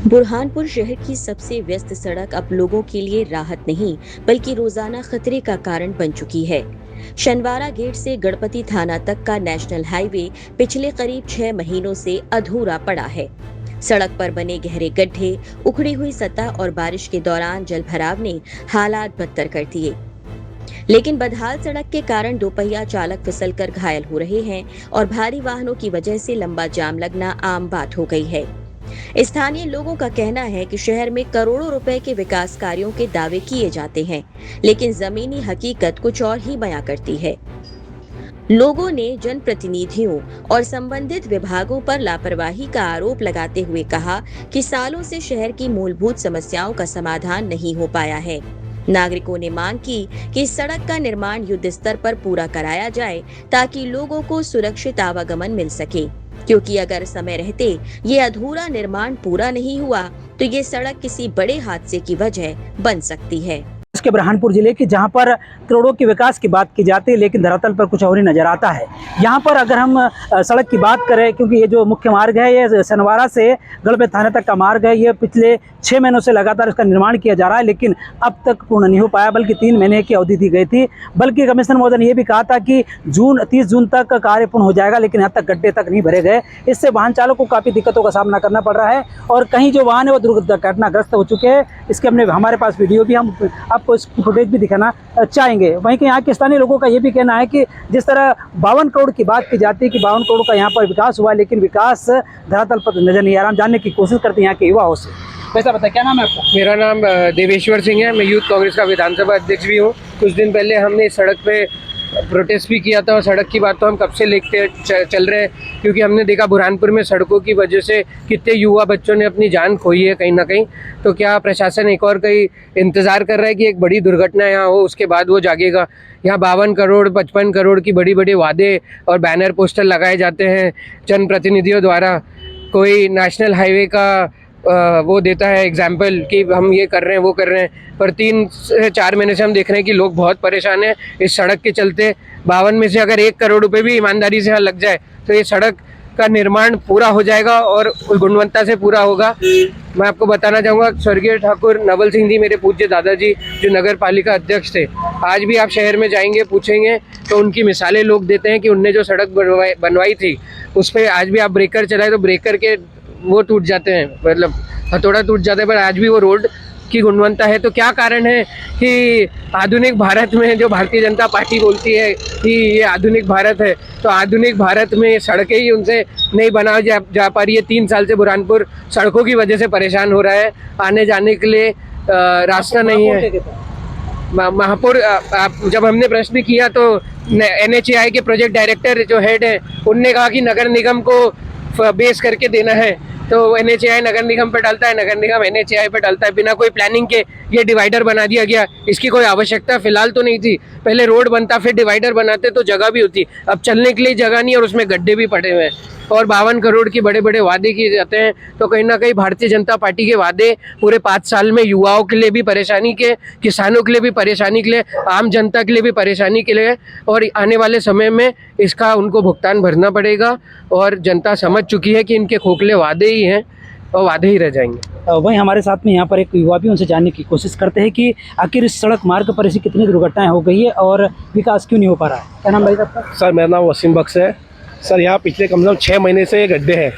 बुरहानपुर शहर की सबसे व्यस्त सड़क अब लोगों के लिए राहत नहीं बल्कि रोजाना खतरे का कारण बन चुकी है। शनवारा गेट से गणपति थाना तक का नेशनल हाईवे पिछले करीब 6 महीनों से अधूरा पड़ा है। सड़क पर बने गहरे गड्ढे, उखड़ी हुई सतह और बारिश के दौरान जलभराव ने हालात बदतर कर दिए। लेकिन बदहाल सड़क के कारण दोपहिया चालक फिसलकर घायल हो रहे हैं और भारी वाहनों की वजह से लंबा जाम लगना आम बात हो गई है। स्थानीय लोगों का कहना है कि शहर में करोड़ों रुपए के विकास कार्यों के दावे किए जाते हैं, लेकिन जमीनी हकीकत कुछ और ही बयां करती है। लोगों ने जनप्रतिनिधियों और संबंधित विभागों पर लापरवाही का आरोप लगाते हुए कहा कि सालों से शहर की मूलभूत समस्याओं का समाधान नहीं हो पाया है। नागरिकों ने मांग की कि सड़क का निर्माण युद्ध स्तर पर पूरा कराया जाए ताकि लोगों को सुरक्षित आवागमन मिल सके, क्योंकि अगर समय रहते ये अधूरा निर्माण पूरा नहीं हुआ तो ये सड़क किसी बड़े हादसे की वजह बन सकती है। के बुरहानपुर जिले की जहां पर करोड़ों के विकास की बात की जाती है, लेकिन धरातल पर कुछ और ही नजर आता है। यहां पर अगर हम सड़क की बात करें, क्योंकि ये जो मुख्य मार्ग है ये शनवारा से गणपति थाने तक का मार्ग है, ये पिछले 6 महीनों से लगातार इसका निर्माण किया जा रहा है, लेकिन अब तक पूर्ण नहीं हो पाया, बल्कि 3 महीने की अवधि दी गई थी। बल्कि कमिश्नर महोदय ने यह भी कहा था कि 30 जून तक कार्य पूर्ण हो जाएगा, लेकिन यहाँ तक गड्ढे तक नहीं भरे गए। इससे वाहन चालकों को काफ़ी दिक्कतों का सामना करना पड़ रहा है और कहीं जो वाहन है वो दुर्घटनाग्रस्त हो चुके हैं। इसके हमारे पास वीडियो भी, हम आपको इस फुटेज भी दिखाना चाहेंगे। वहीं के यहाँ के स्थानीय लोगों का ये भी कहना है कि जिस तरह 52 करोड़ की बात की जाती है कि 52 करोड़ का यहाँ पर विकास हुआ, लेकिन विकास धरातल पर नजर नहीं आ रहा। हम जानने की कोशिश करते हैं यहाँ के युवाओं से। वैसा बताए, क्या नाम है आपका? मेरा नाम देवेश्वर सिंह है। मैं यूथ कांग्रेस का विधानसभा अध्यक्ष भी हूँ। कुछ दिन पहले हमने इस सड़क पे प्रोटेस्ट भी किया था और सड़क की बात तो हम कब से लेते चल रहे हैं, क्योंकि हमने देखा बुरहानपुर में सड़कों की वजह से कितने युवा बच्चों ने अपनी जान खोई है कहीं ना कहीं। तो क्या प्रशासन एक और कहीं इंतज़ार कर रहा है कि एक बड़ी दुर्घटना यहाँ हो, उसके बाद वो जागेगा? यहाँ 52 करोड़ 55 करोड़ की बड़ी बड़ी वादे और बैनर पोस्टर लगाए जाते हैं जनप्रतिनिधियों द्वारा। कोई नेशनल हाईवे का वो देता है एग्जाम्पल कि हम ये कर रहे हैं वो कर रहे हैं, पर 3 से 4 महीने से हम देख रहे हैं कि लोग बहुत परेशान हैं इस सड़क के चलते। 52 में से अगर 1 करोड़ रुपए भी ईमानदारी से यहाँ लग जाए तो ये सड़क का निर्माण पूरा हो जाएगा और गुणवत्ता से पूरा होगा। मैं आपको बताना चाहूँगा, स्वर्गीय ठाकुर नवल सिंह जी, मेरे पूज्य दादाजी जो नगर पालिका अध्यक्ष थे, आज भी आप शहर में जाएंगे पूछेंगे तो उनकी मिसालें लोग देते हैं कि उनने जो सड़क बनवाई थी उस पर आज भी आप ब्रेकर चलाए तो ब्रेकर के वो टूट जाते हैं, मतलब हथौड़ा टूट जाता है, पर आज भी वो रोड की गुणवत्ता है। तो क्या कारण है कि आधुनिक भारत में जो भारतीय जनता पार्टी बोलती है कि ये आधुनिक भारत है, तो आधुनिक भारत में सड़कें ही उनसे नहीं बनाई जा पा रही है। 3 साल से बुरहानपुर सड़कों की वजह से परेशान हो रहा है, आने जाने के लिए रास्ता नहीं है। महापौर जब हमने प्रश्न किया तो NHAI के प्रोजेक्ट डायरेक्टर जो हेड है उनने कहा कि नगर निगम को बेस करके देना है, तो NHAI नगर निगम पे डालता है, नगर निगम NHAI पे डालता है। बिना कोई प्लानिंग के ये डिवाइडर बना दिया गया। इसकी कोई आवश्यकता फिलहाल तो नहीं थी। पहले रोड बनता फिर डिवाइडर बनाते तो जगह भी होती, अब चलने के लिए जगह नहीं और उसमें गड्ढे भी पड़े हुए हैं और 52 करोड़ की बड़े बड़े वादे किए जाते हैं। तो कहीं ना कहीं भारतीय जनता पार्टी के वादे पूरे 5 साल में युवाओं के लिए भी परेशानी के, किसानों के लिए भी परेशानी के लिए, आम जनता के लिए भी परेशानी के लिए, और आने वाले समय में इसका उनको भुगतान भरना पड़ेगा। और जनता समझ चुकी है कि इनके खोखले वादे ही हैं और वादे ही रह जाएंगे। वहीं हमारे साथ में यहाँ पर एक युवा भी, उनसे जानने की कोशिश करते हैं कि आखिर इस सड़क मार्ग पर ऐसी कितनी दुर्घटनाएं हो गई है और विकास क्यों नहीं हो पा रहा है। क्या नाम भाई आपका? सर मेरा नाम वसीम बख्श है। सर यहाँ पिछले कम से कम 6 महीने से गड्ढे हैं,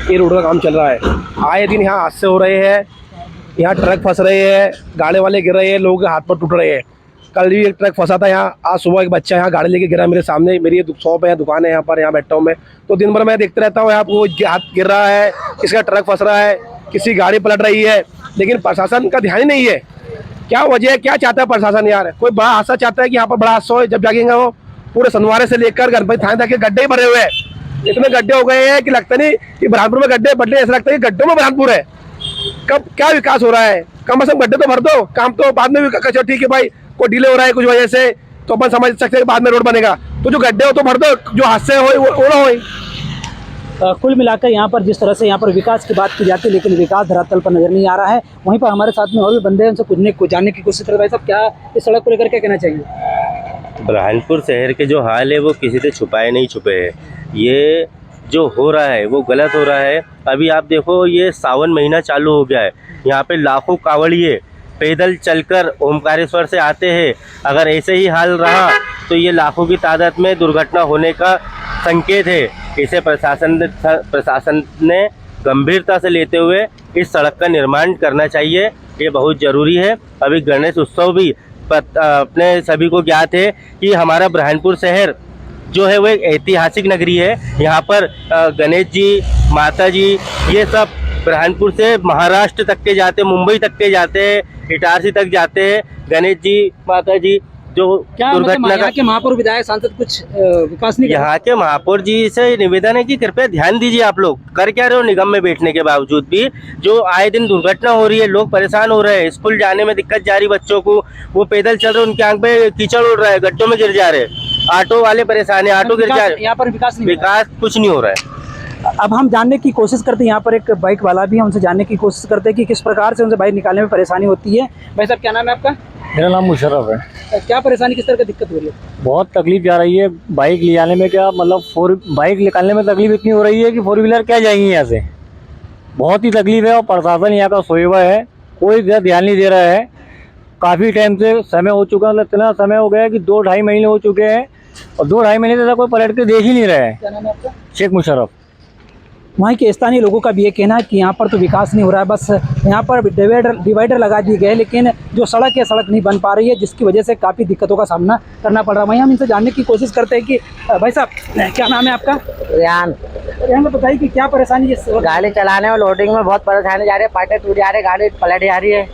ये रोड का काम चल रहा है। आए दिन यहाँ हादसे हो रहे हैं, यहाँ ट्रक फंस रहे हैं, गाड़ी वाले गिर रहे हैं, लोगों के हाथ पर टूट रहे हैं। कल भी एक ट्रक फंसा था यहाँ, आज सुबह एक बच्चा यहाँ गाड़ी लेके गिरा मेरे सामने। मेरी ये शॉप है, दुकान है, यहाँ पर यहाँ बैठा हूँ मैं, तो दिन भर मैं देखते रहता हूँ यहाँ वो हाथ गिर रहा है, किसका ट्रक फंस रहा है, किसी गाड़ी पलट रही है, लेकिन प्रशासन का ध्यान ही नहीं है। क्या वजह है, क्या चाहता है प्रशासन यार? कोई बड़ा हादसा चाहता है कि यहाँ पर बड़ा हादसा हो, जब जागेंगे वो पूरे सनवारे से लेकर गणपति थाने तक के गड्ढे ही भरे हुए हैं। इतने गड्ढे हो गए हैं कि लगता नहीं कि बुरहानपुर में गड्ढे बड्डे, ऐसा लगता है कि गड्ढों में बुरहानपुर है। कब क्या विकास हो रहा है? कम से कम गड्ढे तो भर दो, काम तो बाद में भी कचो, ठीक है भाई, कोई डिले हो रहा है कुछ वजह से तो अपन समझ सकते हैं बाद में रोड बनेगा, तो जो गड्ढे हो तो भर दो, जो हादसे हो वो ना हो। कुल मिलाकर यहाँ पर जिस तरह से यहाँ पर विकास की बात की जाती है, लेकिन विकास धरातल पर नजर नहीं आ रहा है। वहीं पर हमारे साथ में और भी बंदे हैं, उनसे कुछ जानने की कोशिश कर रहे हैं। साहब, क्या इस सड़क को लेकर क्या कहना चाहिए? बुरहानपुर शहर के जो हाल है वो किसी से छुपाए नहीं छुपे हैं। ये जो हो रहा है वो गलत हो रहा है। अभी आप देखो ये सावन महीना चालू हो गया है, यहाँ पे लाखों कांवड़िए पैदल चलकर ओमकारेश्वर से आते हैं। अगर ऐसे ही हाल रहा तो ये लाखों की तादाद में दुर्घटना होने का संकेत है। इसे प्रशासन ने गंभीरता से लेते हुए इस सड़क का निर्माण करना चाहिए, ये बहुत ज़रूरी है। अभी गणेश उत्सव भी अपने सभी को ज्ञात है कि हमारा बुरहानपुर शहर जो है वो एक ऐतिहासिक नगरी है। यहाँ पर गणेश जी, माता जी, ये सब बुरहानपुर से महाराष्ट्र तक के जाते, मुंबई तक के जाते हैं, इटारसी तक जाते हैं। गणेश जी, माता जी जो क्या दुर्घटना यहाँ के महापौर विधायक सांसद कुछ विकास नहीं कर रहे? यहाँ के महापौर जी से निवेदन है कि कृपया ध्यान दीजिए। आप लोग कर क्या रहे हो निगम में बैठने के बावजूद भी? जो आए दिन दुर्घटना हो रही है, लोग परेशान हो रहे हैं, स्कूल जाने में दिक्कत जा रही बच्चों को, वो पैदल चल रहे, उनके आंख पे कीचड़ उड़ रहा है, गड्ढों में गिर जा रहे, ऑटो वाले परेशान है, ऑटो गिर जा रहे, यहाँ पर विकास नहीं हो रहा विकास कुछ नहीं हो रहा है। है। अब हम जानने की कोशिश करते हैं, यहाँ पर एक बाइक वाला भी है, उनसे जानने की कोशिश करते हैं कि किस प्रकार से उनसे बाइक निकालने में परेशानी होती है। भाई साहब क्या नाम है आपका? मेरा नाम मुशर्रफ है। क्या परेशानी, किस तरह की दिक्कत हो रही है? बहुत तकलीफ जा रही है बाइक ले जाने में। क्या मतलब बाइक निकालने में तकलीफ इतनी हो रही है कि 4 व्हीलर क्या जाएंगी यहाँ से। बहुत ही तकलीफ है और प्रशासन यहाँ का सोए हुआ है, कोई ध्यान नहीं दे रहा है। काफ़ी टाइम से समय हो चुका है, इतना समय हो गया है कि 2-2.5 महीने हो चुके हैं और 2-2.5 महीने से कोई पलट के देख ही नहीं रहा है। क्या नाम है आपका? शेख मुशर्रफ। वहाँ के स्थानीय लोगों का भी ये कहना है कि यहाँ पर तो विकास नहीं हो रहा है, बस यहाँ पर डिवाइडर लगा दिए गए, लेकिन जो सड़क है सड़क नहीं बन पा रही है, जिसकी वजह से काफ़ी दिक्कतों का सामना करना पड़ रहा है। वहीं हम इनसे जानने की कोशिश करते हैं कि भाई साहब क्या नाम है आपका? रेहान। यहाँ पर बताइए कि क्या परेशानी जिस गाड़ी चलाने में लोडिंग में बहुत परेशानी जा रही है, पाटे टूट जा रहे, गाड़ी पलट जा रही है,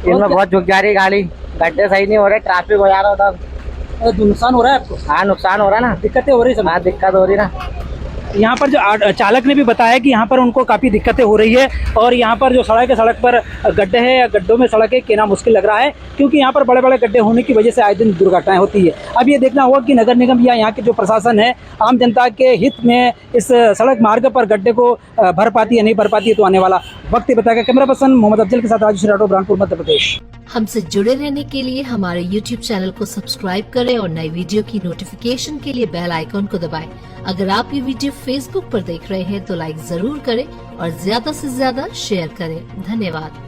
इनमें बहुत झुक जा रही है गाड़ी, गड्ढे सही नहीं हो रहे, ट्रैफिक हो जा रहा उधर। नुकसान हो रहा है आपको? हाँ नुकसान हो रहा है ना, दिक्कतें हो रही है? हाँ दिक्कत हो रही ना। यहाँ पर जो चालक ने भी बताया कि यहाँ पर उनको काफ़ी दिक्कतें हो रही है और यहाँ पर जो सड़क है, सड़क पर गड्ढे हैं या गड्ढों में सड़क है कहना मुश्किल लग रहा है, क्योंकि यहाँ पर बड़े बड़े गड्ढे होने की वजह से आए दिन दुर्घटनाएं होती है। अब ये देखना होगा कि नगर निगम या यहाँ के जो प्रशासन है आम जनता के हित में इस सड़क मार्ग पर गड्ढे को भर पाती है नहीं भर पाती है, तो आने वाला वक्त ही बताएगा। कैमरा पर्सन मोहम्मद अफजल के साथ राजू राठौर, बुरहानपुर, मध्य प्रदेश। हमसे जुड़े रहने के लिए हमारे YouTube चैनल को सब्सक्राइब करें और नई वीडियो की नोटिफिकेशन के लिए बेल आइकॉन को दबाएं। अगर आप ये वीडियो Facebook पर देख रहे हैं तो लाइक जरूर करें और ज्यादा से ज्यादा शेयर करें। धन्यवाद।